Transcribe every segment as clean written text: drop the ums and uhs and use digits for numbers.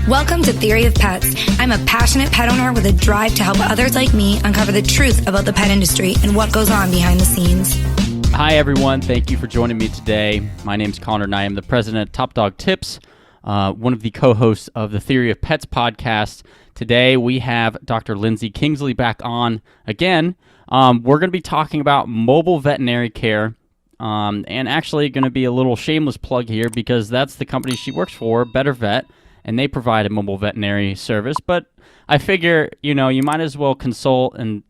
Welcome to Theory of Pets. I'm a passionate pet owner with a drive to help others like me uncover the truth about the pet industry and what goes on behind the scenes. Hi, everyone. Thank you for joining me today. My name is Connor, and I am the president of Top Dog Tips, one of the co-hosts of the Theory of Pets podcast. Today, we have Dr. Lyndsey Kingsley back on again. We're going to be talking about mobile veterinary care, and actually going to be a little shameless plug here because that's the company she works for, BetterVet, and they provide a mobile veterinary service. But I figure, you might as well consult and,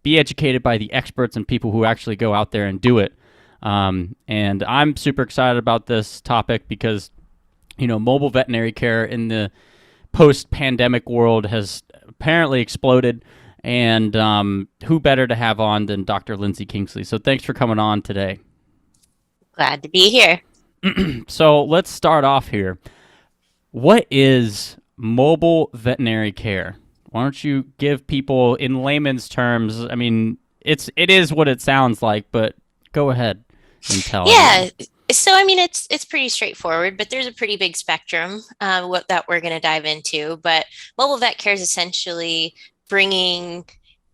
be educated by the experts and people who actually go out there and do it. And I'm super excited about this topic because, mobile veterinary care in the post-pandemic world has apparently exploded. And who better to have on than Dr. Lyndsey Kingsley? So thanks for coming on today. Glad to be here. So let's start off here. What is mobile veterinary care? Why don't you give people in layman's terms? I mean, it is what it sounds like, but go ahead and tell. Yeah. So, I mean, it's pretty straightforward, but there's a pretty big spectrum that we're going to dive into. But mobile vet care is essentially bringing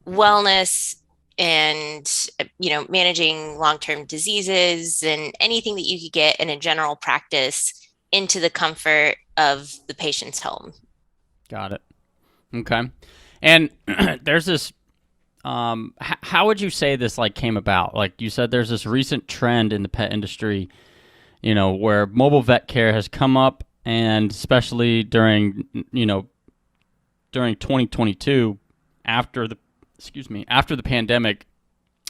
wellness and, managing long-term diseases and anything that you could get in a general practice into the comfort of the patient's home. Got it. Okay. And there's this, how would you say this came about? Like you said, there's this recent trend in the pet industry, where mobile vet care has come up, and especially during 2022, after the pandemic.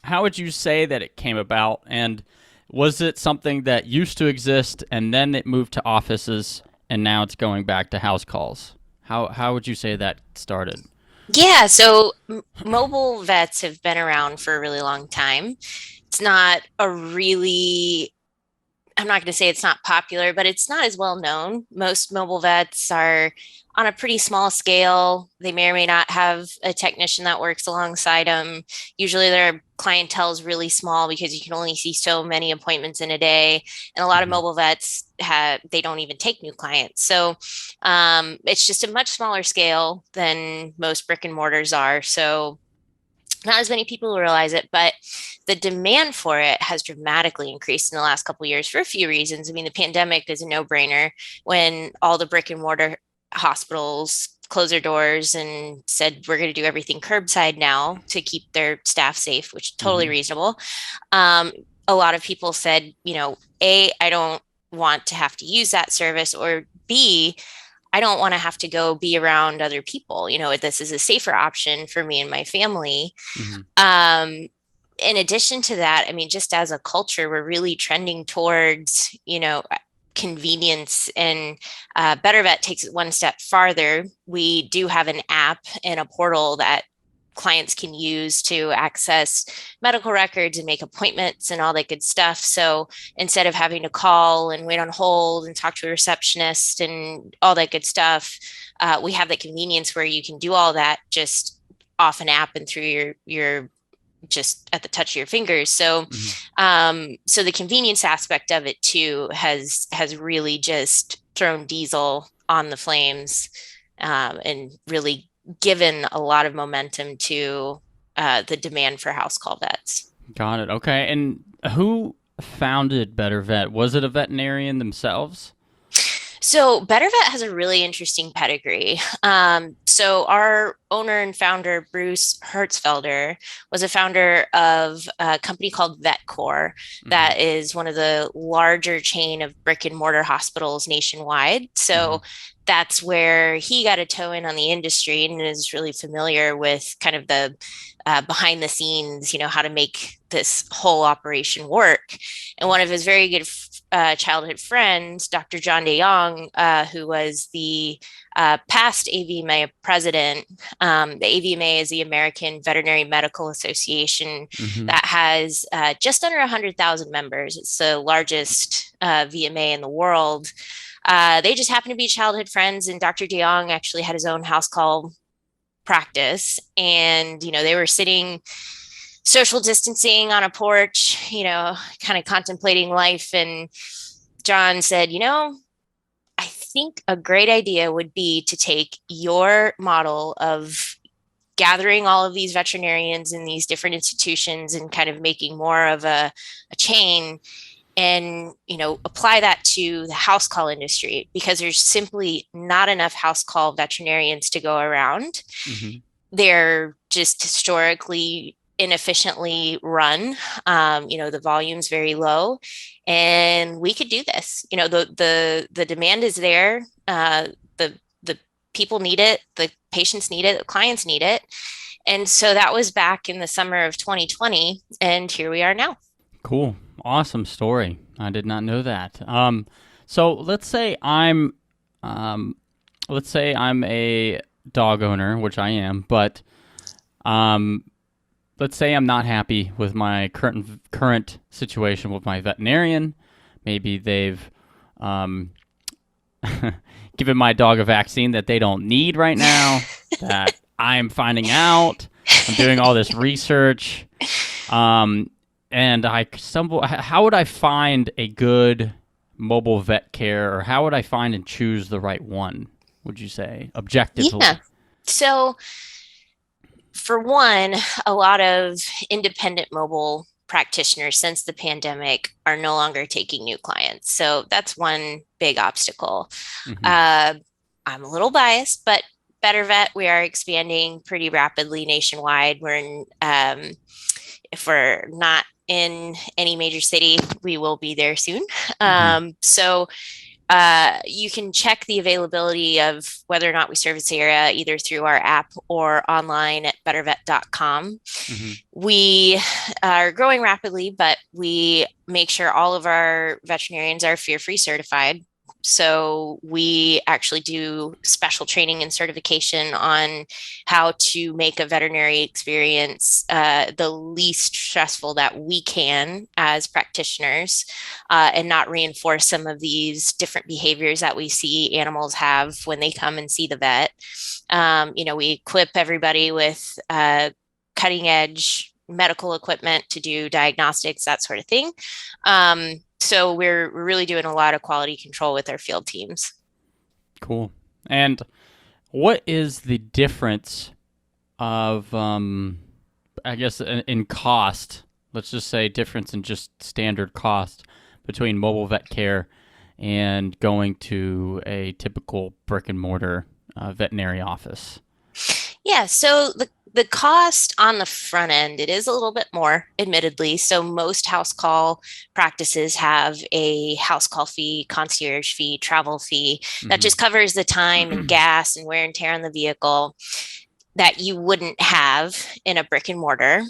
How would you say that it came about? And was it something that used to exist and then it moved to offices and now it's going back to house calls? How would you say that started? Yeah, so mobile vets have been around for a really long time. It's not I'm not going to say it's not popular, but it's not as well known. Most mobile vets are on a pretty small scale. They may or may not have a technician that works alongside them. Usually their clientele is really small because you can only see so many appointments in a day. And a lot of mobile vets they don't even take new clients. So it's just a much smaller scale than most brick and mortars are. So not as many people realize it, but the demand for it has dramatically increased in the last couple of years for a few reasons. I mean, the pandemic is a no-brainer when all the brick and mortar hospitals closed their doors and said, we're going to do everything curbside now to keep their staff safe, which is totally reasonable. A lot of people said, A, I don't want to have to use that service, or B, I don't want to have to go be around other people. This is a safer option for me and my family. In addition to that, I mean, just as a culture, we're really trending towards, convenience, and BetterVet takes it one step farther. We do have an app and a portal that clients can use to access medical records and make appointments and all that good stuff. So instead of having to call and wait on hold and talk to a receptionist and all that good stuff, we have the convenience where you can do all that just off an app and through your just at the touch of your fingers. So, so the convenience aspect of it too has really just thrown diesel on the flames, and really given a lot of momentum to the demand for house call vets. Got it. Okay. And who founded BetterVet? Was it a veterinarian themselves? So BetterVet has a really interesting pedigree. So our owner and founder, Bruce Hertzfelder, was a founder of a company called VetCor that is one of the larger chain of brick and mortar hospitals nationwide. So that's where he got a toe in on the industry and is really familiar with kind of the behind the scenes, how to make this whole operation work. And one of his very good childhood friends, Dr. John DeYoung, who was the past AVMA president. The AVMA is the American Veterinary Medical Association that has just under 100,000 members. It's the largest VMA in the world. They just happen to be childhood friends, and Dr. DeYoung actually had his own house call practice, and they were sitting social distancing on a porch, kind of contemplating life, and John said, I think a great idea would be to take your model of gathering all of these veterinarians in these different institutions and kind of making more of a chain, and apply that to the house call industry, because there's simply not enough house call veterinarians to go around. Mm-hmm. They're just historically inefficiently run. The volume's very low, and we could do this. The demand is there. The people need it. The patients need it. The clients need it. And so that was back in the summer of 2020, and here we are now. Cool. Awesome story. I did not know that. So let's say I'm a dog owner, which I am, but let's say I'm not happy with my current situation with my veterinarian. Maybe they've given my dog a vaccine that they don't need right now, that I'm finding out. I'm doing all this research. And I stumble. How would I find a good mobile vet care, or how would I find and choose the right one, would you say, objectively? Yeah. So, for one, a lot of independent mobile practitioners since the pandemic are no longer taking new clients. So that's one big obstacle. Mm-hmm. I'm a little biased, but BetterVet, we are expanding pretty rapidly nationwide. If we're not in any major city, we will be there soon. Mm-hmm. So you can check the availability of whether or not we service the area either through our app or online at bettervet.com. Mm-hmm. We are growing rapidly, but we make sure all of our veterinarians are fear-free certified. So we actually do special training and certification on how to make a veterinary experience the least stressful that we can as practitioners, and not reinforce some of these different behaviors that we see animals have when they come and see the vet. We equip everybody with cutting edge medical equipment to do diagnostics, that sort of thing. So we're really doing a lot of quality control with our field teams. Cool. And what is the difference of, I guess, in cost? Let's just say difference in just standard cost between mobile vet care and going to a typical brick and mortar veterinary office? Yeah. So the cost on the front end, it is a little bit more, admittedly. So most house call practices have a house call fee, concierge fee, travel fee that just covers the time and gas and wear and tear on the vehicle that you wouldn't have in a brick and mortar.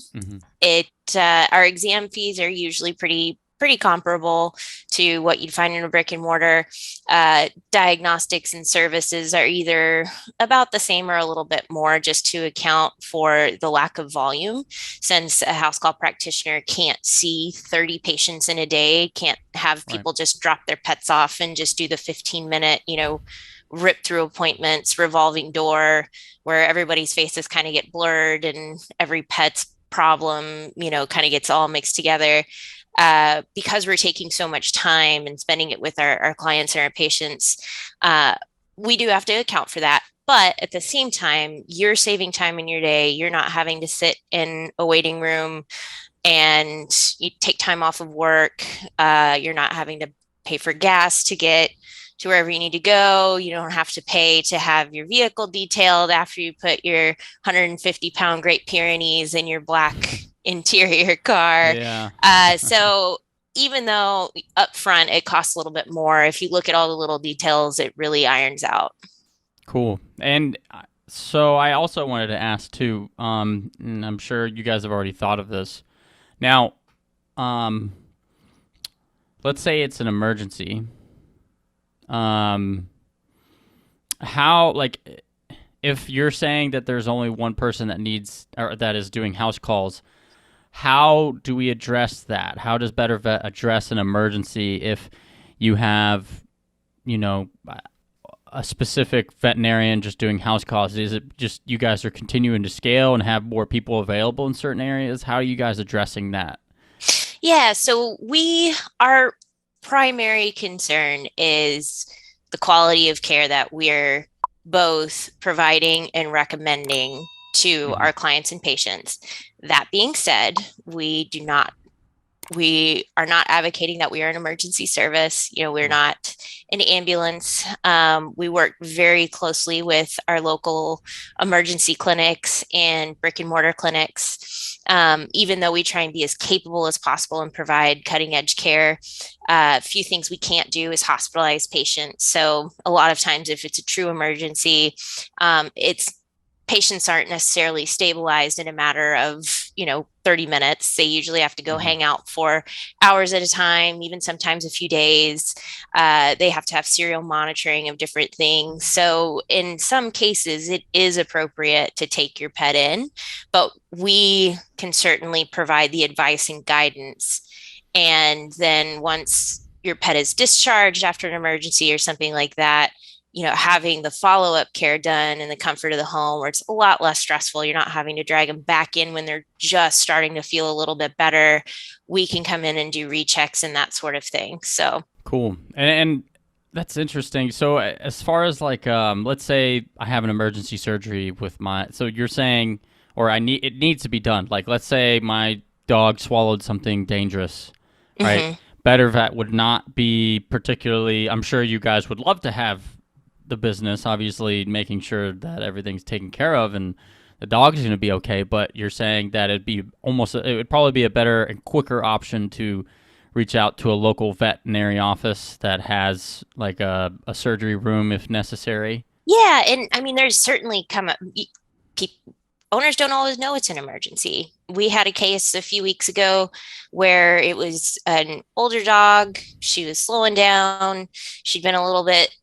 Our exam fees are usually pretty comparable to what you'd find in a brick and mortar. Diagnostics and services are either about the same or a little bit more, just to account for the lack of volume, since a house call practitioner can't see 30 patients in a day, can't have people just drop their pets off and just do the 15-minute, rip through appointments, revolving door, where everybody's faces kind of get blurred and every pet's problem, kind of gets all mixed together. Because we're taking so much time and spending it with our clients and our patients, we do have to account for that. But at the same time, you're saving time in your day. You're not having to sit in a waiting room and you take time off of work. You're not having to pay for gas to get to wherever you need to go. You don't have to pay to have your vehicle detailed after you put your 150-pound Great Pyrenees in your black interior car. Yeah. So even though up front it costs a little bit more, if you look at all the little details, it really irons out. Cool. And so I also wanted to ask too, and I'm sure you guys have already thought of this. Now, let's say it's an emergency. If you're saying that there's only one person that needs, or that is doing house calls, how do we address that? How does BetterVet address an emergency if you have, a specific veterinarian just doing house calls? Is it just you guys are continuing to scale and have more people available in certain areas? How are you guys addressing that? Yeah, so our primary concern is the quality of care that we're both providing and recommending to our clients and patients. That being said, we are not advocating that we are an emergency service. We're not an ambulance. We work very closely with our local emergency clinics and brick and mortar clinics. Even though we try and be as capable as possible and provide cutting edge care, a few things we can't do is hospitalize patients. So a lot of times, if it's a true emergency, patients aren't necessarily stabilized in a matter of 30 minutes. They usually have to go hang out for hours at a time, even sometimes a few days. They have to have serial monitoring of different things. So in some cases, it is appropriate to take your pet in, but we can certainly provide the advice and guidance. And then once your pet is discharged after an emergency or something like that, having the follow-up care done in the comfort of the home, where it's a lot less stressful. You're not having to drag them back in when they're just starting to feel a little bit better. We can come in and do rechecks and that sort of thing. So cool. And that's interesting. So as far as let's say I have an emergency surgery with so you're saying, it needs to be done. Like, let's say my dog swallowed something dangerous, right? BetterVet would not be particularly, I'm sure you guys would love to have the business, obviously making sure that everything's taken care of and the dog's going to be okay, but you're saying that it would probably be a better and quicker option to reach out to a local veterinary office that has like a surgery room if necessary. Yeah, and I mean, there's certainly owners don't always know it's an emergency. We had a case a few weeks ago where it was an older dog. She was slowing down. She'd been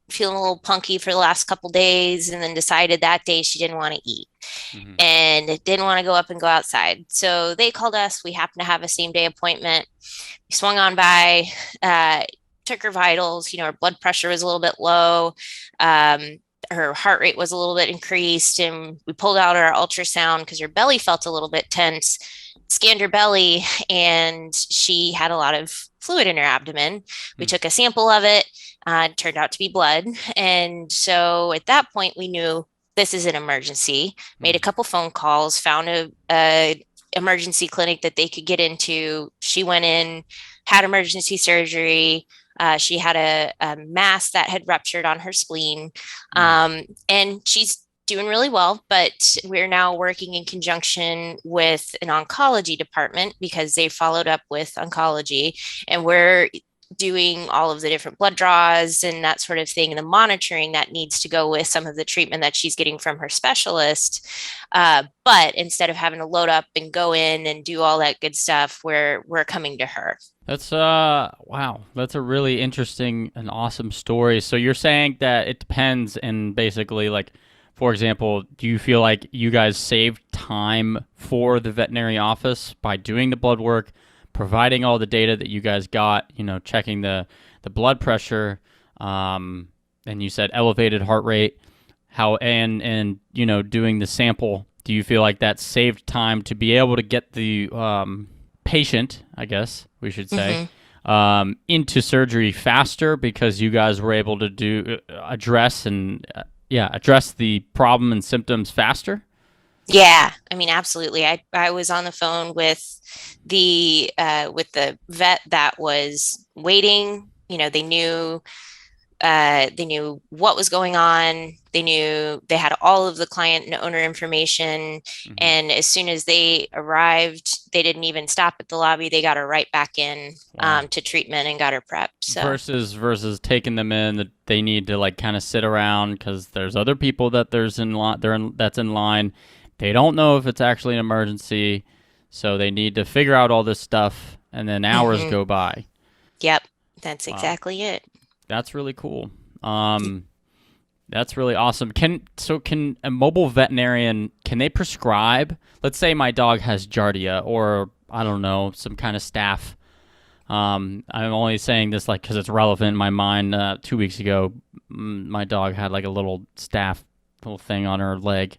feeling a little punky for the last couple days, and then decided that day she didn't want to eat and didn't want to go up and go outside. So they called us. We happened to have a same day appointment. We swung on by, took her vitals. Her blood pressure was a little bit low. Her heart rate was a little bit increased, and we pulled out our ultrasound because her belly felt a little bit tense, scanned her belly, and she had a lot of fluid in her abdomen. We took a sample of it. It turned out to be blood. And so at that point, we knew this is an emergency, made a couple phone calls, found a emergency clinic that they could get into. She went in, had emergency surgery. She had a mass that had ruptured on her spleen, and she's doing really well, but we're now working in conjunction with an oncology department because they followed up with oncology, and we're doing all of the different blood draws and that sort of thing, and the monitoring that needs to go with some of the treatment that she's getting from her specialist. But instead of having to load up and go in and do all that good stuff, we're coming to her. That's wow. That's a really interesting and awesome story. So you're saying that it depends, and basically, like, for example, do you feel like you guys saved time for the veterinary office by doing the blood work, providing all the data that you guys got, checking the blood pressure, and you said elevated heart rate, and doing the sample? Do you feel like that saved time to be able to get the patient, I guess we should say, into surgery faster because you guys were able to address the problem and symptoms faster? Yeah, I mean, absolutely. I was on the phone with the vet that was waiting. They knew what was going on. They had all of the client and owner information. And as soon as they arrived, they didn't even stop at the lobby. They got her right back in to treatment and got her prepped. So versus taking them in, that they need to like kind of sit around because there's other people that's in line. They don't know if it's actually an emergency, so they need to figure out all this stuff, and then hours go by. Yep, that's exactly it. That's really cool. That's really awesome. Can a mobile veterinarian, can they prescribe? Let's say my dog has Giardia, or I don't know, some kind of staph. I'm only saying this because it's relevant in my mind. 2 weeks ago, my dog had like a little staph, little thing on her leg.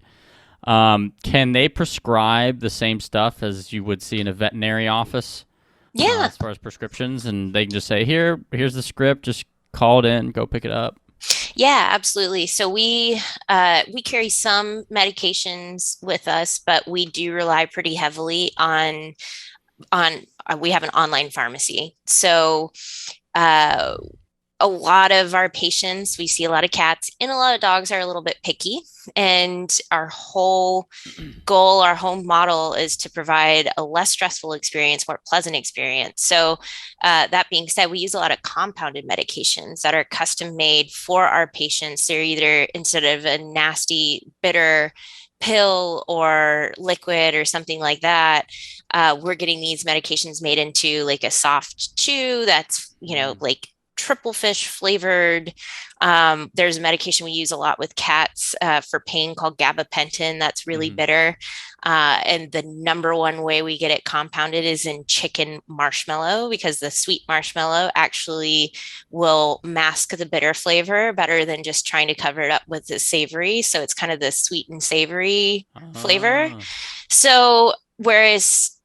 Can they prescribe the same stuff as you would see in a veterinary office? Yeah. As far as prescriptions, and they can just say, here's the script, just call it in, go pick it up. Yeah, absolutely. So we carry some medications with us, but we do rely pretty heavily on we have an online pharmacy. So uh, a lot of our patients, we see a lot of cats and a lot of dogs are a little bit picky. And our whole goal, our whole model is to provide a less stressful experience, more pleasant experience. So, that being said, we use a lot of compounded medications that are custom made for our patients. They're either instead of a nasty, bitter pill or liquid or something like that, we're getting these medications made into like a soft chew that's, like triple fish flavored. There's a medication we use a lot with cats for pain called gabapentin that's really bitter. And the number one way we get it compounded is in chicken marshmallow because the sweet marshmallow actually will mask the bitter flavor better than just trying to cover it up with the savory. So it's kind of the sweet and savory flavor. So whereas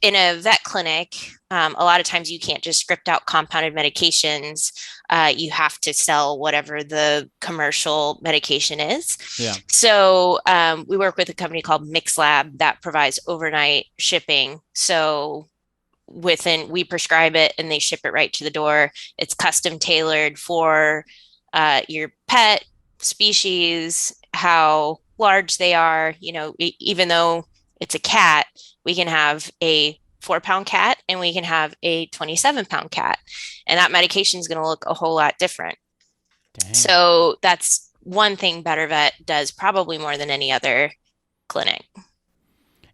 in a vet clinic, a lot of times you can't just script out compounded medications. You have to sell whatever the commercial medication is. Yeah. So we work with a company called MixLab that provides overnight shipping. So we prescribe it and they ship it right to the door. It's custom tailored for your pet species, how large they are. Even though it's a cat, we can have a 4-pound cat and we can have a 27-pound cat. And that medication is going to look a whole lot different. Dang. So that's one thing BetterVet does probably more than any other clinic.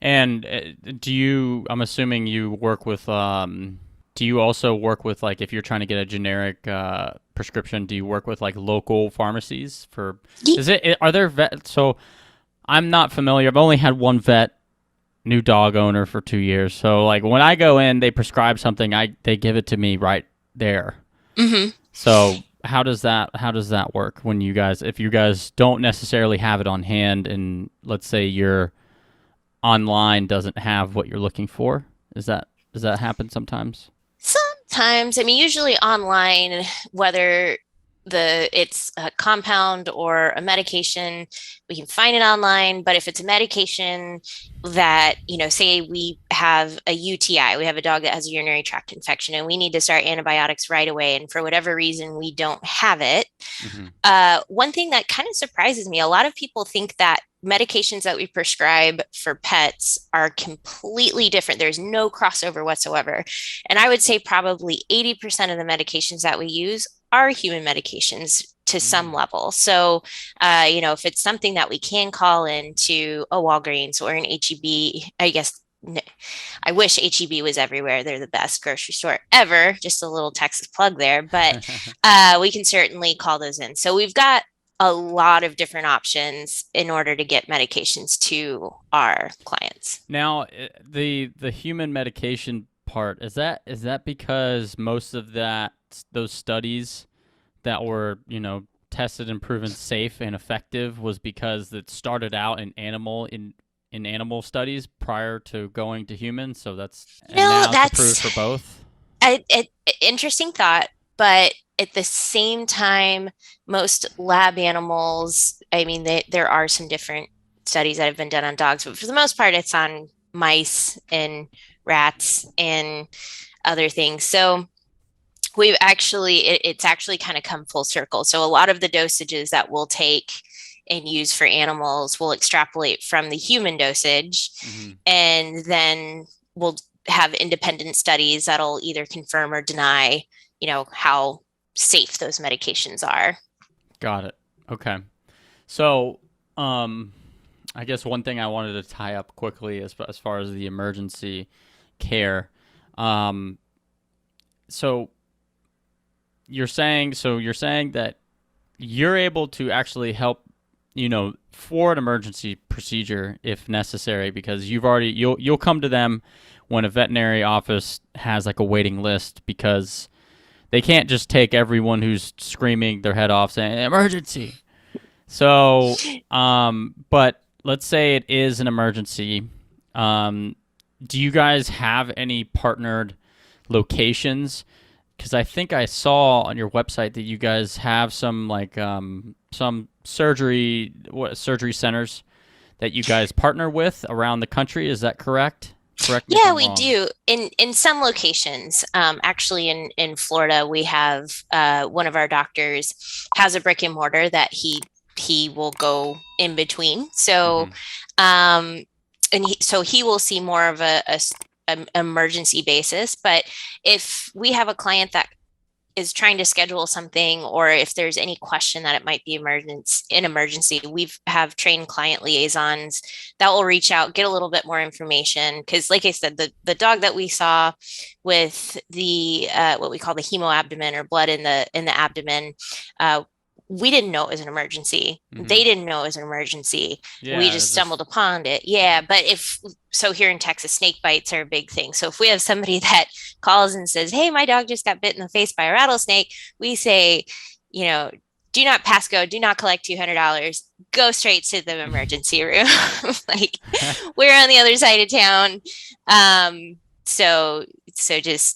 And I'm assuming you work with, do you also work with, like, if you're trying to get a generic prescription, do you work with like local pharmacies for, are there vets? So I'm not familiar. I've only had one vet, new dog owner for 2 years. So like when I go in, they prescribe something, they give it to me right there. Mm-hmm. So how does that work when if you guys don't necessarily have it on hand and let's say your online doesn't have what you're looking for? Does that happen sometimes? Sometimes. I mean, usually online, whether it's a compound or a medication, we can find it online. But if it's a medication that, say we have a UTI, we have a dog that has a urinary tract infection and we need to start antibiotics right away. And for whatever reason, we don't have it. Mm-hmm. One thing that kind of surprises me, a lot of people think that medications that we prescribe for pets are completely different. There's no crossover whatsoever. And I would say probably 80% of the medications that we use are human medications to some level. So, if it's something that we can call into a Walgreens or an HEB, I guess, I wish HEB was everywhere. They're the best grocery store ever. Just a little Texas plug there, but we can certainly call those in. So we've got a lot of different options in order to get medications to our clients. Now, the human medication part, is that because most of those studies that were, tested and proven safe and effective was because it started out in animal studies prior to going to humans, so that's approved for both? Interesting thought, but at the same time, most lab animals, I mean, there are some different studies that have been done on dogs, but for the most part, it's on mice and rats and other things. So it's actually kind of come full circle. So a lot of the dosages that we'll take and use for animals will extrapolate from the human dosage, mm-hmm. and then we'll have independent studies that'll either confirm or deny, how safe those medications are. Got it. Okay. So, I guess one thing I wanted to tie up quickly as far as the emergency care. So you're saying that you're able to actually help, for an emergency procedure if necessary, because you'll come to them when a veterinary office has like a waiting list, because they can't just take everyone who's screaming their head off saying emergency. So, but let's say it is an emergency. Do you guys have any partnered locations because I think I saw on your website that you guys have some some surgery centers that you guys partner with around the country. Is that correct? Correct me if Yeah, I'm we wrong. do. In some locations, actually in Florida, we have one of our doctors has a brick and mortar that he will go in between. So, so he will see more of an emergency basis. But if we have a client that is trying to schedule something, or if there's any question that it might be emergency, we have trained client liaisons that will reach out, get a little bit more information. Because like I said, the dog that we saw with the what we call the hemoabdomen, or blood in the abdomen, we didn't know it was an emergency. They didn't know it was an emergency. Yeah, we just stumbled upon it. Yeah. But so here in Texas, snake bites are a big thing. So if we have somebody that calls and says, hey, my dog just got bit in the face by a rattlesnake, we say, do not pass go, do not collect $200, go straight to the emergency room. Like, we're on the other side of town. So just,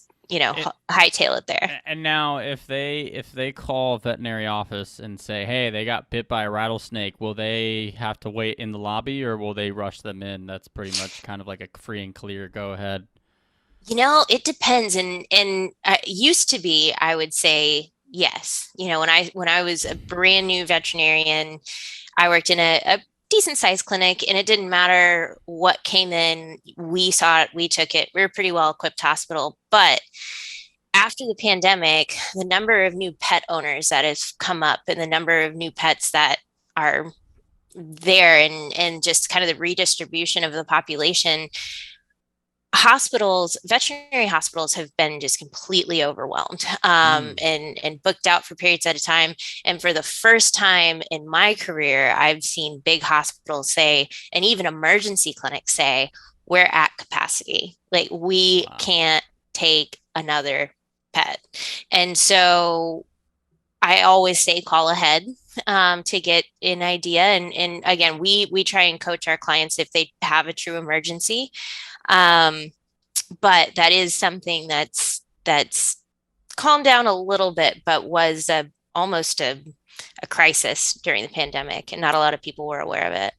hightail it there. And now if they call a veterinary office and say, hey, they got bit by a rattlesnake, will they have to wait in the lobby, or will they rush them in? That's pretty much kind of like a free and clear go ahead. It depends. And used to be, I would say yes. When I was a brand new veterinarian, I worked in a decent sized clinic, and it didn't matter what came in. We saw it, we took it. We were a pretty well equipped hospital. But after the pandemic, the number of new pet owners that has come up, and the number of new pets that are there, and just kind of the redistribution of the population, veterinary hospitals have been just completely overwhelmed, and booked out for periods at a time. And for the first time in my career, I've seen big hospitals say, and even emergency clinics say, we're at capacity. Like, we can't take another pet. And so I always say call ahead to get an idea. And again, we try and coach our clients if they have a true emergency. But that is something that's calmed down a little bit, but was almost a crisis during the pandemic, and not a lot of people were aware of it.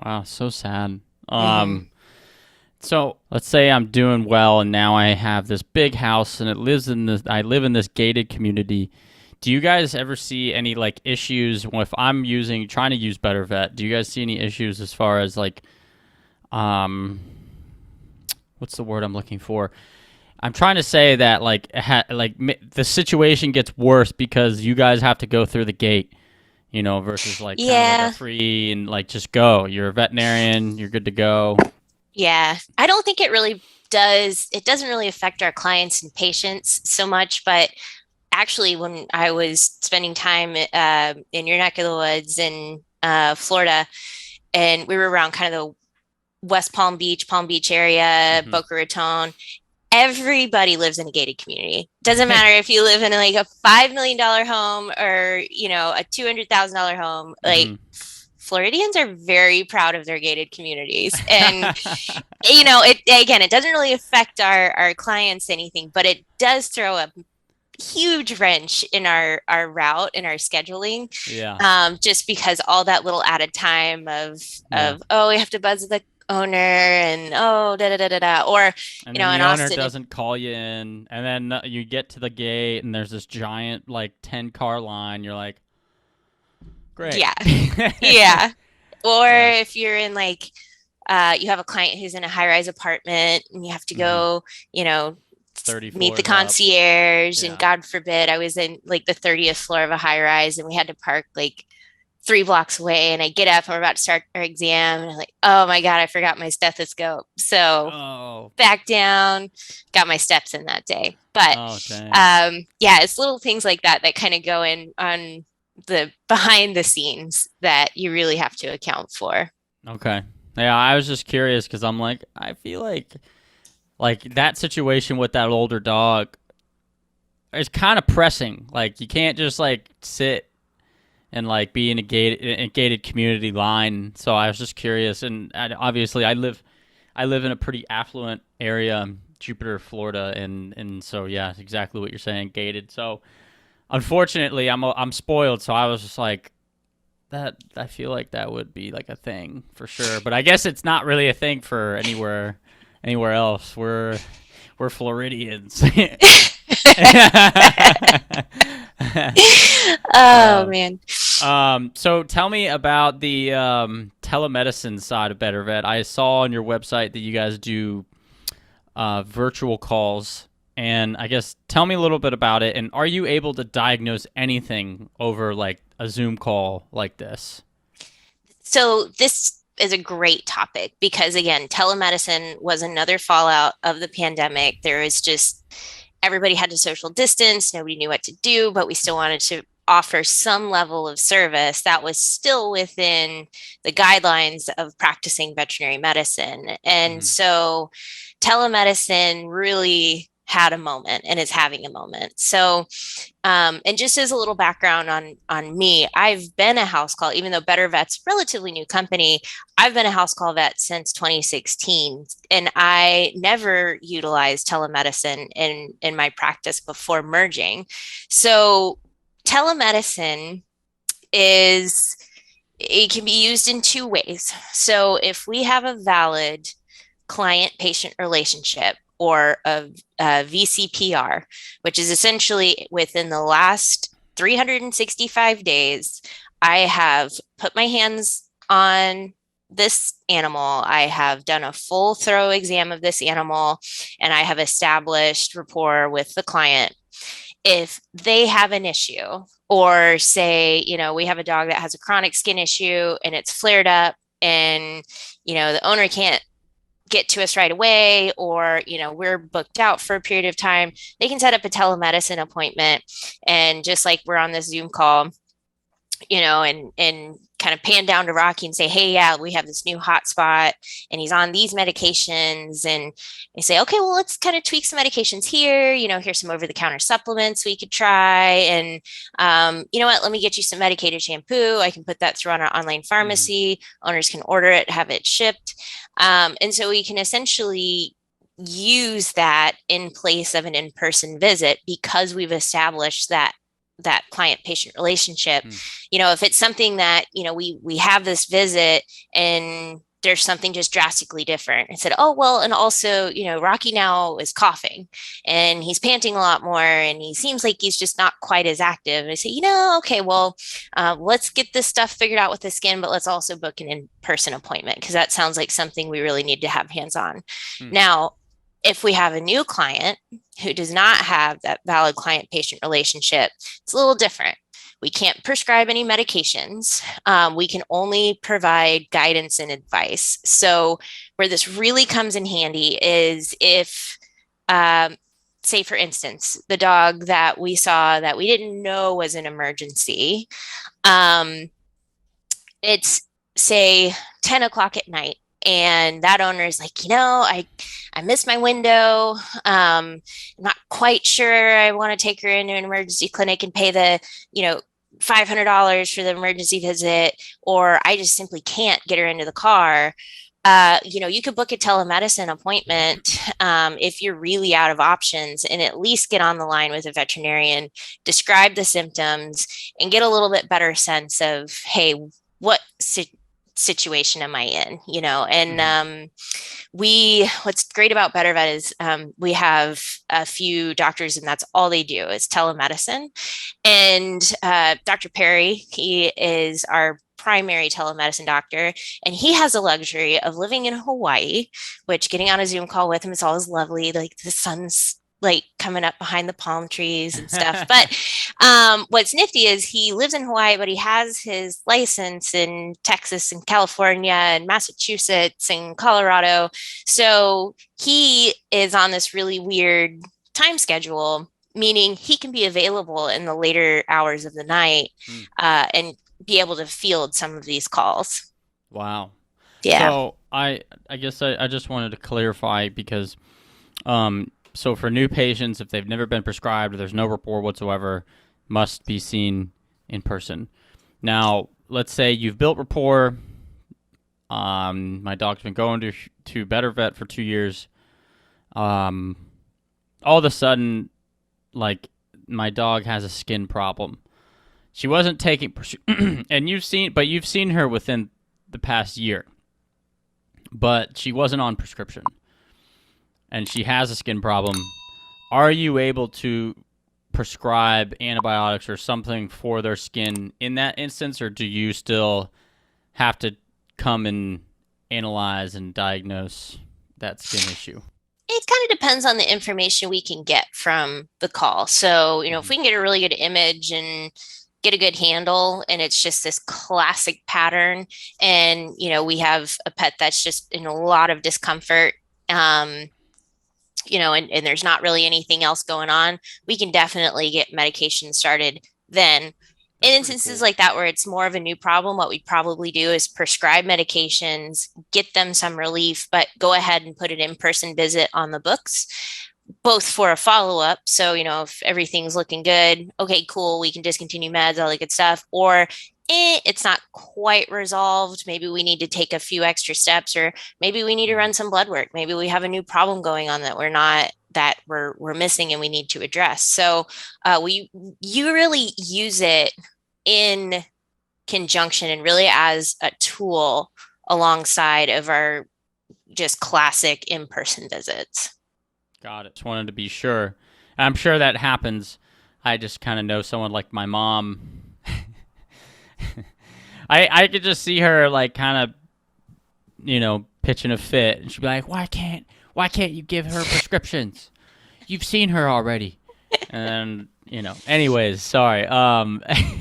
Wow, so sad. So let's say I'm doing well, and now I have this big house, and I live in this gated community. Do you guys ever see any issues if I'm trying to use BetterVet? Do you guys see any issues as far as what's the word I'm looking for? I'm trying to say that the situation gets worse because you guys have to go through the gate, versus kind of a free and just go. You're a veterinarian, you're good to go. Yeah, I don't think it really does. It doesn't really affect our clients and patients so much, but actually when I was spending time in your neck of the woods in Florida, and we were around kind of the West Palm Beach area, Boca Raton, everybody lives in a gated community. Doesn't matter if you live in a $5 million home or, a $200,000 home. Floridians are very proud of their gated communities. And, it doesn't really affect our clients anything, but it does throw a huge wrench in our route, in our scheduling. Yeah. Just because all that little added time of we have to buzz the owner, and or and in the Austin, owner doesn't call you in, and then you get to the gate and there's this giant 10-car line. You're like, great. Yeah. Or if you're in you have a client who's in a high-rise apartment, and you have to go 30 meet the floors up. concierge, and God forbid I was in the 30th floor of a high-rise, and we had to park 3 blocks away, and I get up and we're about to start our exam, and I'm like, oh my God, I forgot my stethoscope. So back down, got my steps in that day. But it's little things like that kind of go in on the behind the scenes that you really have to account for. Okay. Yeah, I was just curious because I'm I feel like that situation with that older dog is kind of pressing. You can't just sit and be in a gated community line. So I was just curious, and obviously I live in a pretty affluent area, Jupiter, Florida, and so yeah, exactly what you're saying, gated. So unfortunately, I'm spoiled. So I was just like, that I feel like that would be like a thing for sure. But I guess it's not really a thing for anywhere else. We're Floridians. Oh man. So tell me about the telemedicine side of BetterVet. I saw on your website that you guys do virtual calls, and I guess tell me a little bit about it. And are you able to diagnose anything over like a Zoom call like this? So this is a great topic because again, telemedicine was another fallout of the pandemic. There was just everybody had to social distance, nobody knew what to do, but we still wanted to offer some level of service that was still within the guidelines of practicing veterinary medicine. And so telemedicine really had a moment and is having a moment. So, and just as a little background on me, I've been a house call, even though BetterVet's a relatively new company, I've been a house call vet since 2016, and I never utilized telemedicine in my practice before merging. So telemedicine it can be used in two ways. So if we have a valid client-patient relationship, or a VCPR, which is essentially within the last 365 days, I have put my hands on this animal, I have done a full thorough exam of this animal, and I have established rapport with the client. If they have an issue, or say, we have a dog that has a chronic skin issue and it's flared up, and, the owner can't get to us right away, or we're booked out for a period of time, they can set up a telemedicine appointment, and just like we're on this Zoom call, and kind of pan down to Rocky and say, hey, yeah, we have this new hotspot and he's on these medications, and they say, okay, well, let's kind of tweak some medications here, here's some over-the-counter supplements we could try, and you know what, let me get you some medicated shampoo, I can put that through on our online pharmacy, owners can order it, have it shipped. And so we can essentially use that in place of an in-person visit because we've established that client-patient relationship. If it's something that, we have this visit and there's something just drastically different. I said, oh, well, and also, Rocky now is coughing and he's panting a lot more and he seems like he's just not quite as active. And I say, okay, well, let's get this stuff figured out with the skin, but let's also book an in-person appointment because that sounds like something we really need to have hands-on. Now, if we have a new client who does not have that valid client-patient relationship, it's a little different. We can't prescribe any medications. We can only provide guidance and advice. So where this really comes in handy is if, say, for instance, the dog that we saw that we didn't know was an emergency, it's, say, 10 o'clock at night. And that owner is like, I missed my window. I'm not quite sure I want to take her into an emergency clinic and pay the, $500 for the emergency visit, or I just simply can't get her into the car. You could book a telemedicine appointment if you're really out of options, and at least get on the line with a veterinarian, describe the symptoms, and get a little bit better sense of, hey, what situation am I in, and what's great about BetterVet is we have a few doctors and that's all they do is telemedicine. And Dr. Perry, he is our primary telemedicine doctor, and he has the luxury of living in Hawaii, which getting on a Zoom call with him is always lovely. Like the sun's like coming up behind the palm trees and stuff. But what's nifty is he lives in Hawaii, but he has his license in Texas and California and Massachusetts and Colorado. So he is on this really weird time schedule, meaning he can be available in the later hours of the night and be able to field some of these calls. Wow. Yeah. So I guess I just wanted to clarify because so for new patients, if they've never been prescribed or there's no rapport whatsoever, must be seen in person. Now, let's say you've built rapport. My dog's been going to BetterVet for 2 years. all of a sudden, like, my dog has a skin problem. She wasn't taking, and you've seen her within the past year, but she wasn't on prescription, and she has a skin problem. Are you able to prescribe antibiotics or something for their skin in that instance, or do you still have to come and analyze and diagnose that skin issue? It kind of depends on the information we can get from the call. So, if we can get a really good image and get a good handle, and it's just this classic pattern, and, we have a pet that's just in a lot of discomfort, and there's not really anything else going on, we can definitely get medication started then. In instances like that, where it's more of a new problem, what we'd probably do is prescribe medications, get them some relief, but go ahead and put an in-person visit on the books, both for a follow-up. So, if everything's looking good, okay, cool, we can discontinue meds, all the good stuff. Or it's not quite resolved. Maybe we need to take a few extra steps, or maybe we need to run some blood work. Maybe we have a new problem going on that we're missing and we need to address. So you really use it in conjunction and really as a tool alongside of our just classic in-person visits. Got it. Just wanted to be sure. I'm sure that happens. I just kind of know someone like my mom. I could just see her like kind of, pitching a fit, and she'd be like, why can't you give her prescriptions? You've seen her already. And, anyways, sorry. I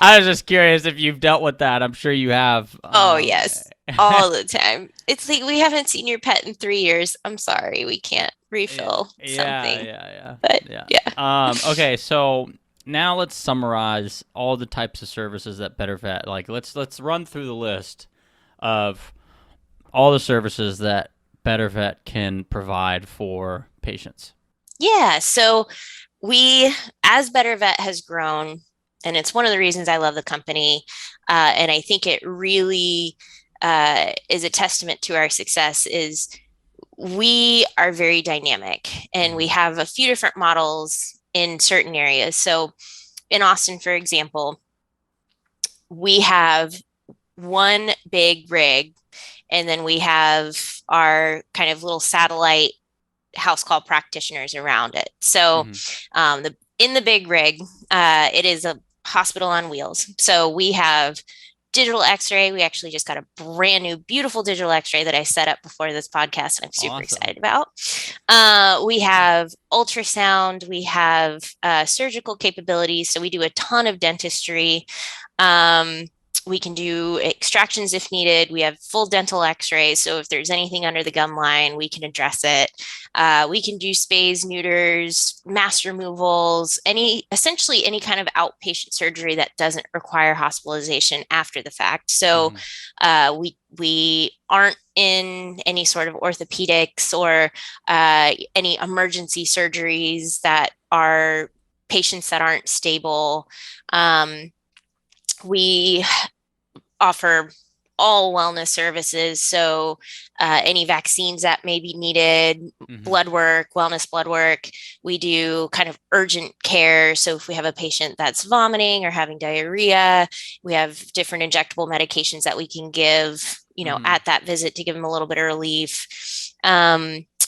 was just curious if you've dealt with that. I'm sure you have. Oh, yes. All the time. It's like, we haven't seen your pet in 3 years. I'm sorry. We can't refill something. Yeah. But, yeah. Okay. So now let's summarize all the types of services that BetterVet, like, let's run through the list of all the services that BetterVet can provide for patients. Yeah. So as BetterVet has grown, and it's one of the reasons I love the company, and I think it really is a testament to our success, is we are very dynamic, and we have a few different models in certain areas. So in Austin, for example, we have one big rig, and then we have our kind of little satellite house call practitioners around it. So in the big rig, it is a hospital on wheels. So we have digital x-ray. We actually just got a brand new, beautiful digital x-ray that I set up before this podcast, and I'm super excited about. We have ultrasound. We have surgical capabilities. So we do a ton of dentistry. We can do extractions if needed. We have full dental x-rays. So if there's anything under the gum line, we can address it. We can do spays, neuters, mass removals, essentially any kind of outpatient surgery that doesn't require hospitalization after the fact. So we aren't in any sort of orthopedics or any emergency surgeries that are patients that aren't stable. We offer all wellness services. So any vaccines that may be needed, blood work, wellness blood work. We do kind of urgent care. So if we have a patient that's vomiting or having diarrhea, we have different injectable medications that we can give, at that visit to give them a little bit of relief.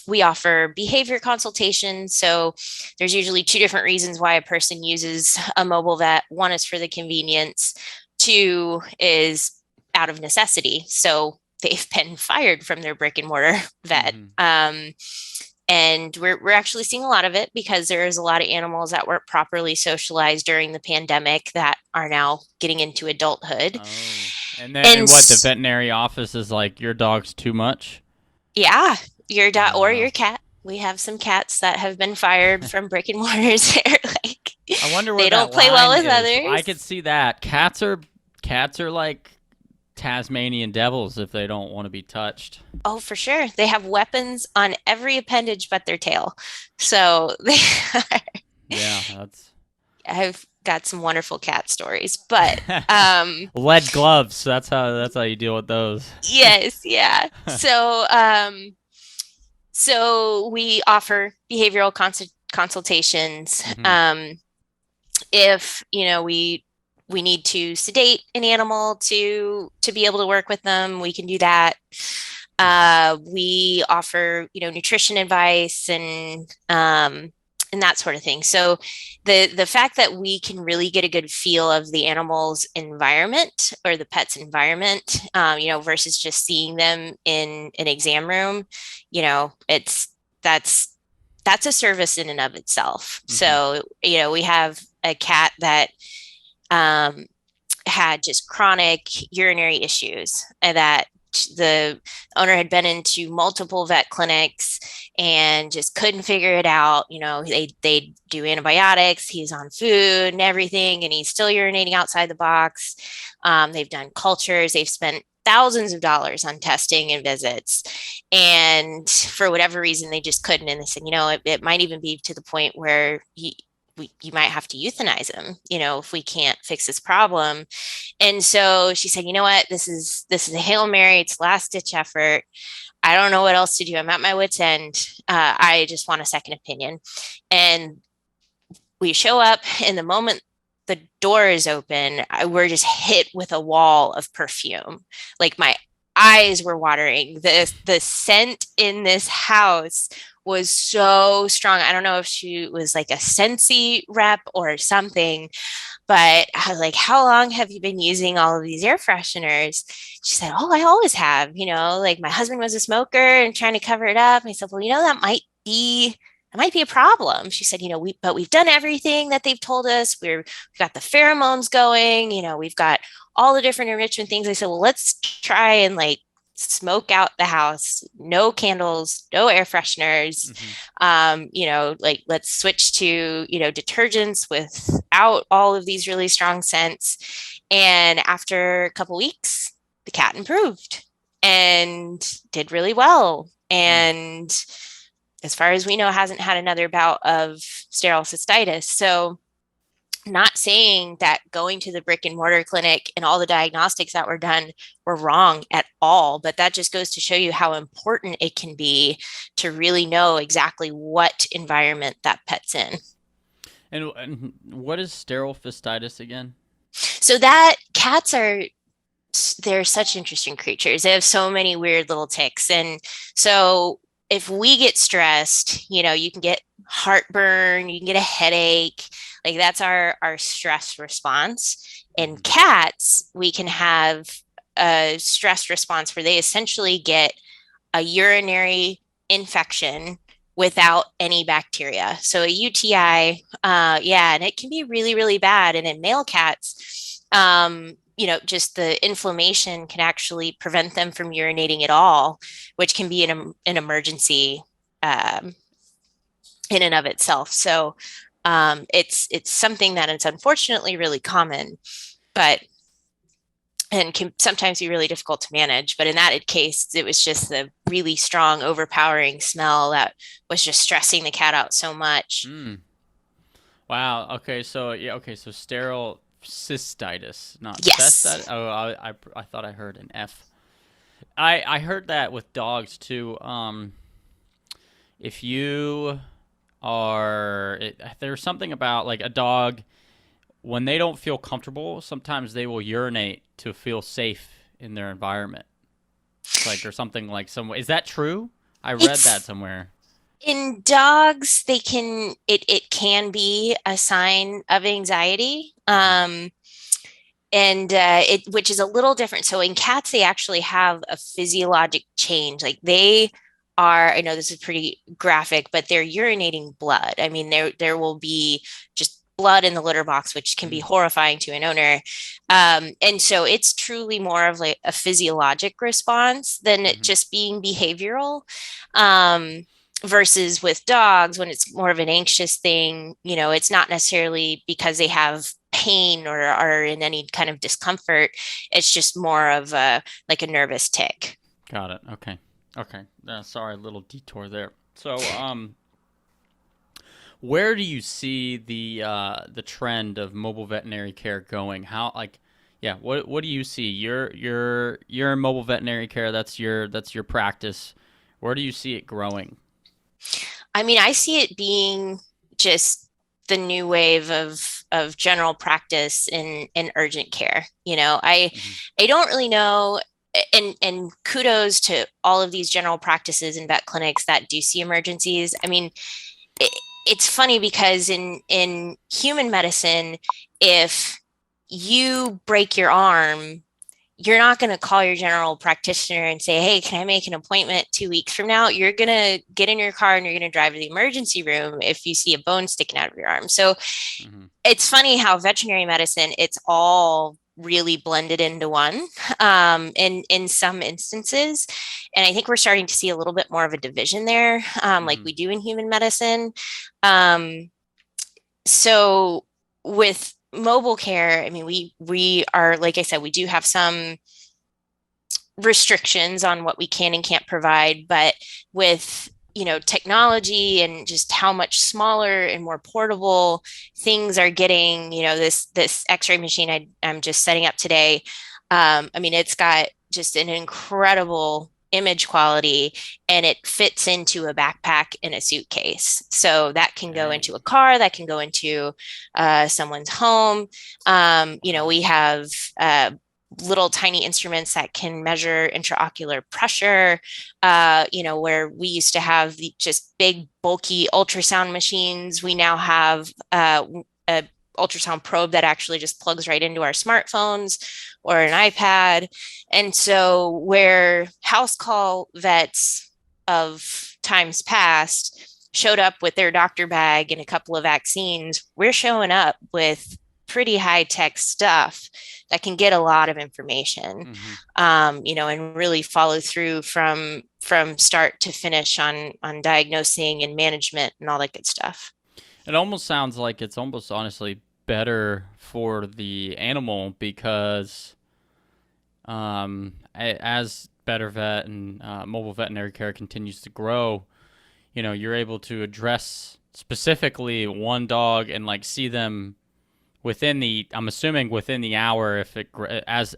We offer behavior consultations. So there's usually two different reasons why a person uses a mobile vet. One is for the convenience. Two is out of necessity. So they've been fired from their brick and mortar vet. And we're actually seeing a lot of it because there is a lot of animals that weren't properly socialized during the pandemic that are now getting into adulthood. And then what, the veterinary office is like, your dog's too much? Yeah. Your dog or your cat. We have some cats that have been fired from brick and mortars. Like, I wonder where they don't play well with others. I could see that. Cats are like Tasmanian devils if they don't want to be touched. Oh, for sure. They have weapons on every appendage but their tail. So they are. Yeah, I've got some wonderful cat stories, but lead gloves. That's how you deal with those. Yes, yeah. So So we offer behavioral consultations. Mm-hmm. If we need to sedate an animal to be able to work with them, we can do that. We offer nutrition advice and that sort of thing. So the fact that we can really get a good feel of the animal's environment or the pet's environment, versus just seeing them in an exam room, it's that's a service in and of itself. Mm-hmm. So we have a cat that um, had just chronic urinary issues, and that the owner had been into multiple vet clinics and just couldn't figure it out. They do antibiotics, he's on food and everything, and he's still urinating outside the box. They've done cultures, they've spent thousands of dollars on testing and visits, and for whatever reason they just couldn't. And they said, it might even be to the point where you might have to euthanize him, if we can't fix this problem. And so she said, you know what, this is a Hail Mary, it's last ditch effort. I don't know what else to do. I'm at my wit's end. I just want a second opinion. And we show up, and the moment the door is open, we're just hit with a wall of perfume. Like, my eyes were watering. The scent in this house was so strong. I don't know if she was like a Scentsy rep or something, but I was like, how long have you been using all of these air fresheners? She said, oh, I always have, like my husband was a smoker and trying to cover it up. And I said, well, that might be a problem. She said, but we've done everything that they've told us. We've got the pheromones going, we've got all the different enrichment things. I said, well, let's try and smoke out the house, no candles, no air fresheners. Let's switch to, detergents without all of these really strong scents. And after a couple weeks, the cat improved and did really well. And as far as we know, hasn't had another bout of sterile cystitis. So, not saying that going to the brick and mortar clinic and all the diagnostics that were done were wrong at all, but that just goes to show you how important it can be to really know exactly what environment that pet's in. And what is sterile cystitis again? So they're such interesting creatures. They have so many weird little ticks. And so if we get stressed, you can get heartburn, you can get a headache. Like, that's our stress response. In cats, we can have a stress response where they essentially get a urinary infection without any bacteria. So a UTI, and it can be really, really bad. And in male cats, just the inflammation can actually prevent them from urinating at all, which can be an emergency in and of itself. So it's something that is unfortunately really common, and can sometimes be really difficult to manage. But in that case, it was just the really strong, overpowering smell that was just stressing the cat out so much. Wow. Okay. So So sterile cystitis, not yes. Cystitis. Oh, I thought I heard an F. I heard that with dogs too. If you there's something about like a dog, when they don't feel comfortable, sometimes they will urinate to feel safe in their environment. Or something like is that true? I read that somewhere. In dogs, it can be a sign of anxiety. Which is a little different. So in cats, they actually have a physiologic change. Like, they are, I know this is pretty graphic, but they're urinating blood. I mean, there will be just blood in the litter box, which can be horrifying to an owner. And so it's truly more of like a physiologic response than it just being behavioral. Versus with dogs, when it's more of an anxious thing, it's not necessarily because they have pain or are in any kind of discomfort. It's just more of a nervous tick. Got it. Okay. Sorry, a little detour there. So, where do you see the trend of mobile veterinary care going? How, what do you see? You're in mobile veterinary care. That's your practice. Where do you see it growing? I mean, I see it being just the new wave of general practice in urgent care. Mhm. I don't really know, and kudos to all of these general practices and vet clinics that do see emergencies. I mean, it, it's funny because in human medicine, if you break your arm, you're not going to call your general practitioner and say, "Hey, can I make an appointment 2 weeks from now?" You're going to get in your car and you're going to drive to the emergency room if you see a bone sticking out of your arm. So Mhm. it's funny how veterinary medicine, it's all really blended into one, in some instances. And I think we're starting to see a little bit more of a division there, like Mhm. we do in human medicine. Um, so with mobile care, I mean, we are, like I said, we do have some restrictions on what we can and can't provide, but with technology and just how much smaller and more portable things are getting, this x-ray machine I'm just setting up today. I mean, it's got just an incredible image quality, and it fits into a backpack in a suitcase, so that can go into a Dang. car, that can go into someone's home. We have little tiny instruments that can measure intraocular pressure, where we used to have the just big, bulky ultrasound machines. We now have a ultrasound probe that actually just plugs right into our smartphones or an iPad. And so where house call vets of times past showed up with their doctor bag and a couple of vaccines, we're showing up with pretty high tech stuff that can get a lot of information, Mhm. and really follow through from start to finish on diagnosing and management and all that good stuff. It almost sounds like it's almost honestly better for the animal because as BetterVet and mobile veterinary care continues to grow, you're able to address specifically one dog and like see them within the, I'm assuming within the hour, if it as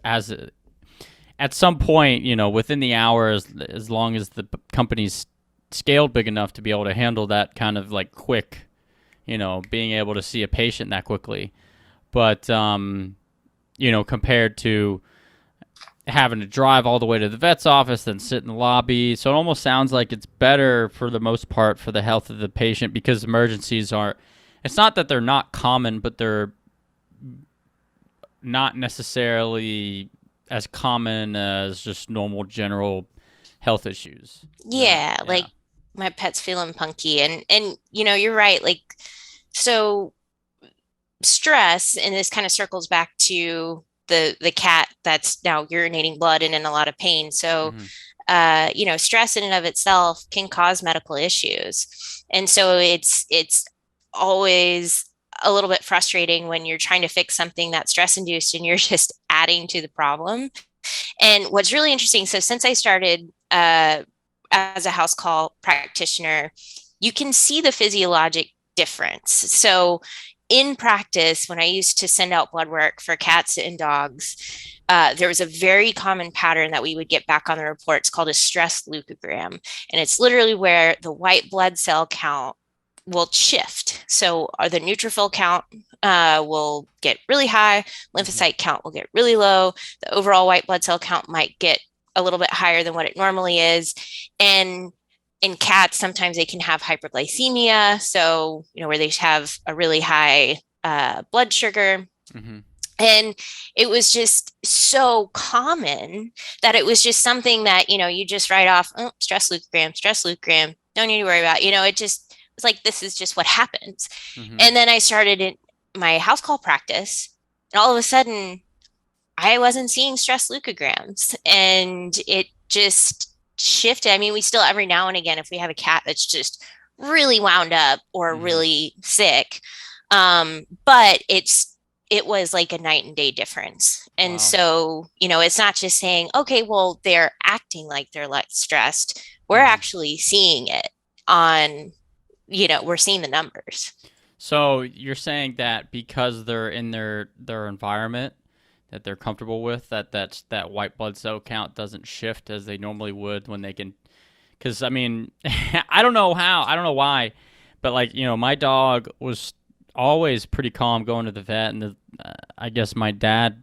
at some point, within the hour, as long as the company's scaled big enough to be able to handle that kind of like quick, being able to see a patient that quickly. But compared to having to drive all the way to the vet's office, then sit in the lobby. So it almost sounds like it's better for the most part for the health of the patient, because emergencies are, it's not that they're not common, but they're not necessarily as common as just normal general health issues. Yeah, Yeah. like my pet's feeling punky, and you're right. Like, so stress, and this kind of circles back to the cat that's now urinating blood and in a lot of pain. So Mm-hmm. stress in and of itself can cause medical issues. And so it's always a little bit frustrating when you're trying to fix something that's stress induced and you're just adding to the problem. And what's really interesting, so since I started as a house call practitioner, you can see the physiologic difference. So in practice, when I used to send out blood work for cats and dogs, there was a very common pattern that we would get back on the reports called a stress leukogram. And it's literally where the white blood cell count will shift. So the neutrophil count will get really high, Mm-hmm. lymphocyte count will get really low, the overall white blood cell count might get a little bit higher than what it normally is. And in cats, sometimes they can have hyperglycemia. So, where they have a really high blood sugar. Mm-hmm. And it was just so common that it was just something that, you just write off, oh, stress leukogram, don't need to worry about, it just was like, this is just what happens. Mm-hmm. And then I started in my house call practice, and all of a sudden I wasn't seeing stress leucograms, and it just shifted. I mean, we still, every now and again, if we have a cat that's just really wound up or Mm-hmm. really sick, but it was like a night and day difference. And Wow. so, it's not just saying, okay, well, they're acting like they're like stressed. We're Mm-hmm. actually seeing it on, we're seeing the numbers. So you're saying that because they're in their environment that they're comfortable with, that white blood cell count doesn't shift as they normally would when they can. Because I mean, I don't know why, but like, you know, my dog was always pretty calm going to the vet, and I guess my dad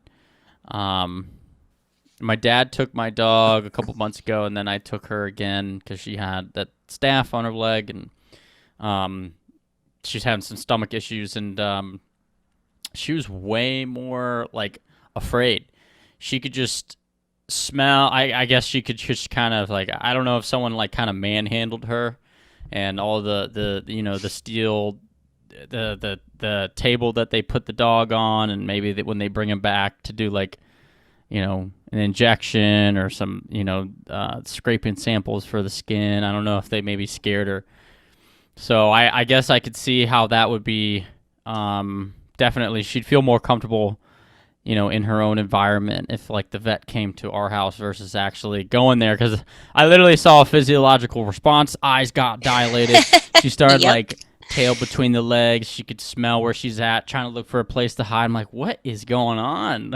took my dog a couple months ago, and then I took her again because she had that staph on her leg, and she's having some stomach issues, and she was way more like afraid. She could just smell. I guess she could just kind of like, I don't know if someone like kind of manhandled her, and all the you know, the steel, the table that they put the dog on, and maybe when they bring him back to do like, you know, an injection or some, you know, scraping samples for the skin. I don't know if they maybe scared her. So I guess I could see how that would be, definitely she'd feel more comfortable, you know, in her own environment if like the vet came to our house versus actually going there. Because I literally saw a physiological response. Eyes got dilated. She started Yep. like tail between the legs. She could smell where she's at, trying to look for a place to hide. I'm like, what is going on?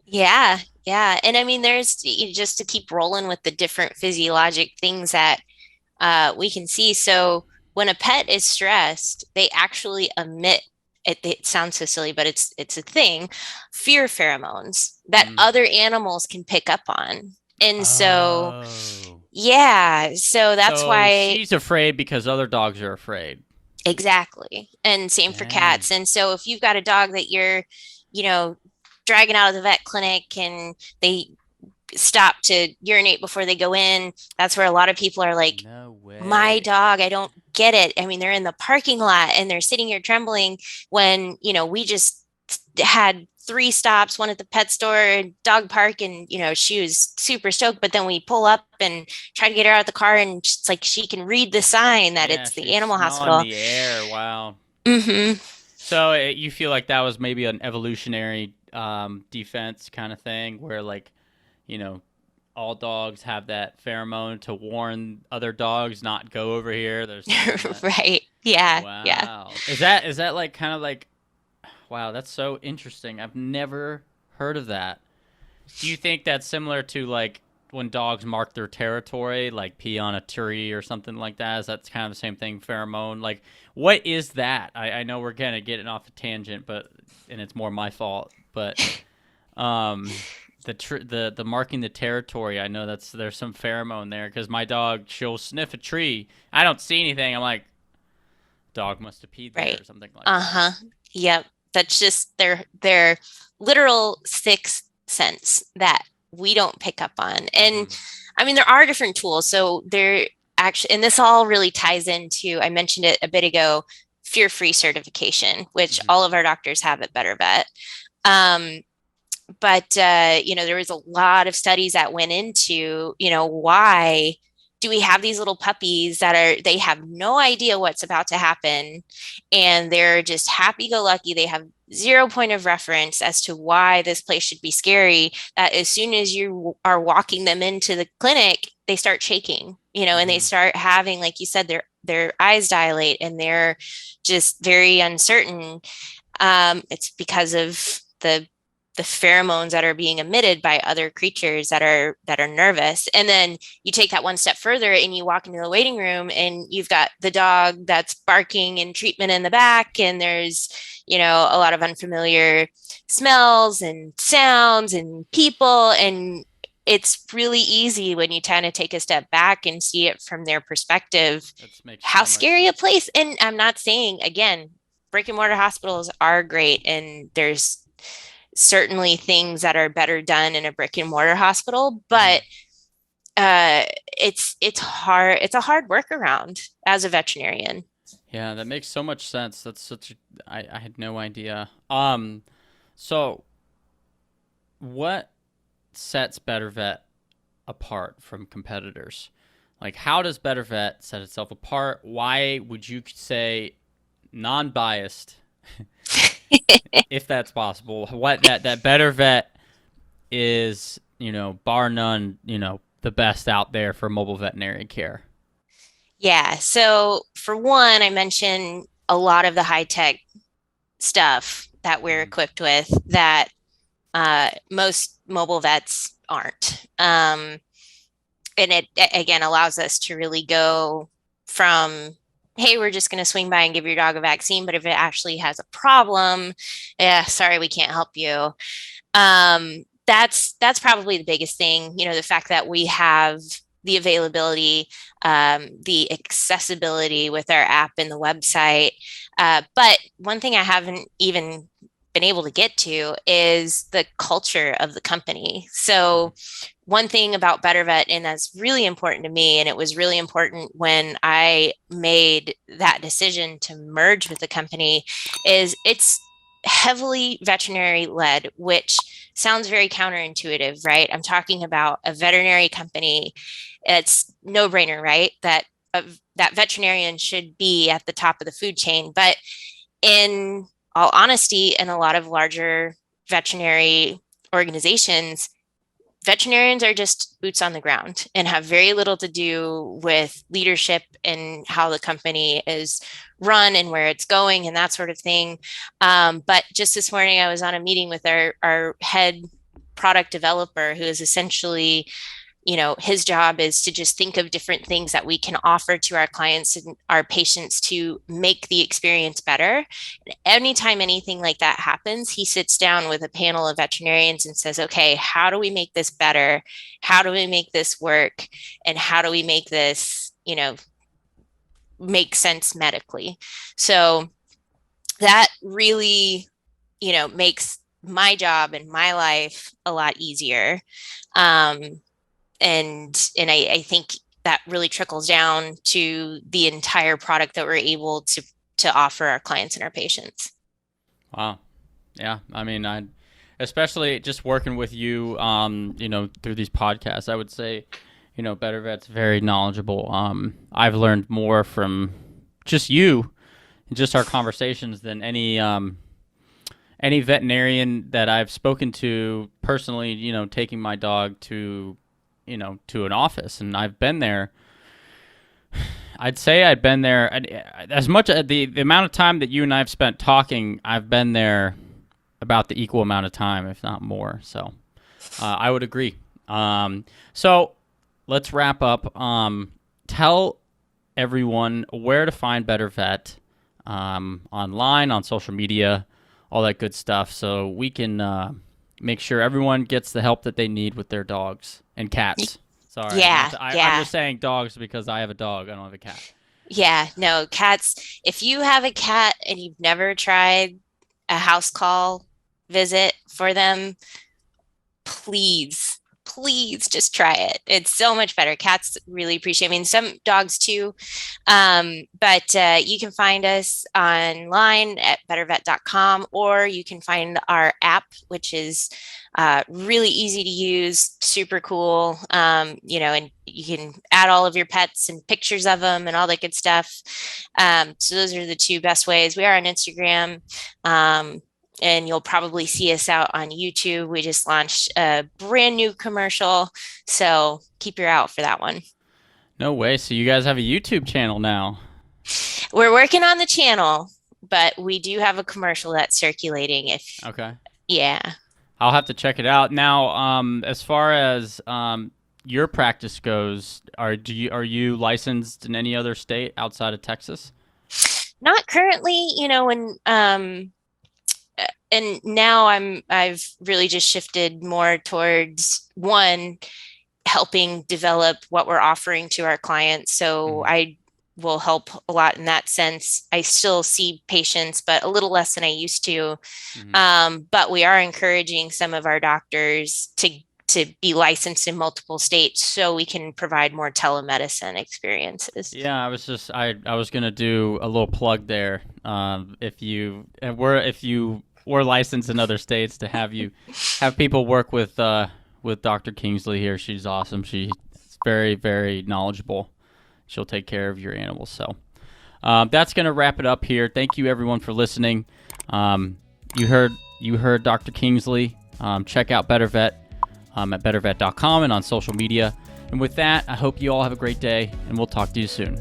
Yeah, yeah. And I mean, just to keep rolling with the different physiologic things that we can see. So when a pet is stressed, they actually emit, it sounds so silly, but it's a thing, fear pheromones that other animals can pick up on. And so, Oh. yeah, so that's So why. she's afraid because other dogs are afraid. Exactly. And same for Dang. cats. And so if you've got a dog that you're, you know, dragging out of the vet clinic and they stop to urinate before they go in, that's where a lot of people are like, No way. my dog, I don't get it. I mean, they're in the parking lot and they're sitting here trembling when, you know, we just had 3 stops, one at the pet store, dog park, and, you know, she was super stoked. But then we pull up and try to get her out of the car, and it's like she can read the sign that it's the she's animal smelling hospital. the air. Wow. Mm-hmm. So you feel like that was maybe an evolutionary defense kind of thing, where like, you know, all dogs have that pheromone to warn other dogs not go over here. There's Right. Yeah. wow. Yeah. Is that like kind of like, wow, that's so interesting. I've never heard of that. Do you think that's similar to like when dogs mark their territory, like pee on a tree or something like that? Is that kind of the same thing, pheromone? Like, what is that? I know we're kind of getting off a tangent, and it's more my fault. But the marking the territory, I know there's some pheromone there, because my dog, she'll sniff a tree. I don't see anything. I'm like, dog must have peed there, Right. or something like Uh-huh. that. Yep. That's just their literal sixth sense that we don't pick up on. And I mean, there are different tools. So there actually, and this all really ties into, I mentioned it a bit ago, fear-free certification, which all of our doctors have at BetterVet. But you know, there was a lot of studies that went into, you know, why do we have these little puppies they have no idea what's about to happen, and they're just happy-go-lucky. They have 0 point of reference as to why this place should be scary, that as soon as you are walking them into the clinic, they start shaking, you know, and they start having, like you said, their eyes dilate and they're just very uncertain. It's because of the pheromones that are being emitted by other creatures that are nervous. And then you take that one step further and you walk into the waiting room and you've got the dog that's barking and treatment in the back, and there's, you know, a lot of unfamiliar smells and sounds and people, and it's really easy when you kind of take a step back and see it from their perspective, how scary a place. And I'm not saying, again, brick and mortar hospitals are great, and there's certainly things that are better done in a brick and mortar hospital, but it's hard. It's a hard workaround as a veterinarian. Yeah, that makes so much sense. I had no idea. So what sets BetterVet apart from competitors? Like, how does BetterVet set itself apart? Why would you say, non-biased, if that's possible, what that BetterVet is, you know, bar none, you know, the best out there for mobile veterinary care? Yeah. So for one, I mentioned a lot of the high-tech stuff that we're equipped with that most mobile vets aren't. it again allows us to really go from, hey, we're just going to swing by and give your dog a vaccine, but if it actually has a problem, sorry, we can't help you. That's probably the biggest thing, the fact that we have the availability, the accessibility with our app and the website. But one thing I haven't even been able to get to is the culture of the company. So one thing about BetterVet, and that's really important to me, and it was really important when I made that decision to merge with the company, is it's heavily veterinary led, which sounds very counterintuitive, right? I'm talking about a veterinary company. It's no brainer, right? That veterinarian should be at the top of the food chain. But in all honesty, in a lot of larger veterinary organizations, veterinarians are just boots on the ground and have very little to do with leadership and how the company is run and where it's going and that sort of thing. But just this morning, I was on a meeting with our head product developer, who is essentially, his job is to just think of different things that we can offer to our clients and our patients to make the experience better. And anytime anything like that happens, he sits down with a panel of veterinarians and says, okay, how do we make this better? How do we make this work? And how do we make this, make sense medically? So that really, makes my job and my life a lot easier. And I think that really trickles down to the entire product that we're able to offer our clients and our patients. Wow. Yeah. I mean, especially just working with you, through these podcasts, I would say, BetterVet's very knowledgeable. I've learned more from just you and just our conversations than any veterinarian that I've spoken to personally, taking my dog to an office. And I've been there. I'd say I've been there as much as the amount of time that you and I have spent talking. I've been there about the equal amount of time, if not more. So I would agree. So let's wrap up. Tell everyone where to find BetterVet, online, on social media, all that good stuff, so we can make sure everyone gets the help that they need with their dogs and cats. Sorry. Yeah. I'm just saying dogs because I have a dog. I don't have a cat. Yeah, no, cats. If you have a cat and you've never tried a house call visit for them, please just try it. It's so much better. Cats really appreciate it. I mean, some dogs too. But you can find us online at bettervet.com, or you can find our app, which is really easy to use, super cool. And you can add all of your pets and pictures of them and all that good stuff. So those are the two best ways. We are on Instagram. And you'll probably see us out on YouTube. We just launched a brand new commercial, so keep your eye out for that one. No way. So you guys have a YouTube channel now? We're working on the channel, but we do have a commercial that's circulating. Okay. Yeah. I'll have to check it out. Now, as far as your practice goes, are you licensed in any other state outside of Texas? Not currently. And now I've really just shifted more towards helping develop what we're offering to our clients. So I will help a lot in that sense. I still see patients, but a little less than I used to. But we are encouraging some of our doctors to be licensed in multiple states so we can provide more telemedicine experiences. Yeah, I was going to do a little plug there. If you were licensed in other states, to have people work with Dr. Kingsley here. She's awesome. She's very, very knowledgeable. She'll take care of your animals. So that's going to wrap it up here. Thank you everyone for listening. You heard Dr. Kingsley. Check out BetterVet at bettervet.com and on social media. And with that, I hope you all have a great day, and we'll talk to you soon.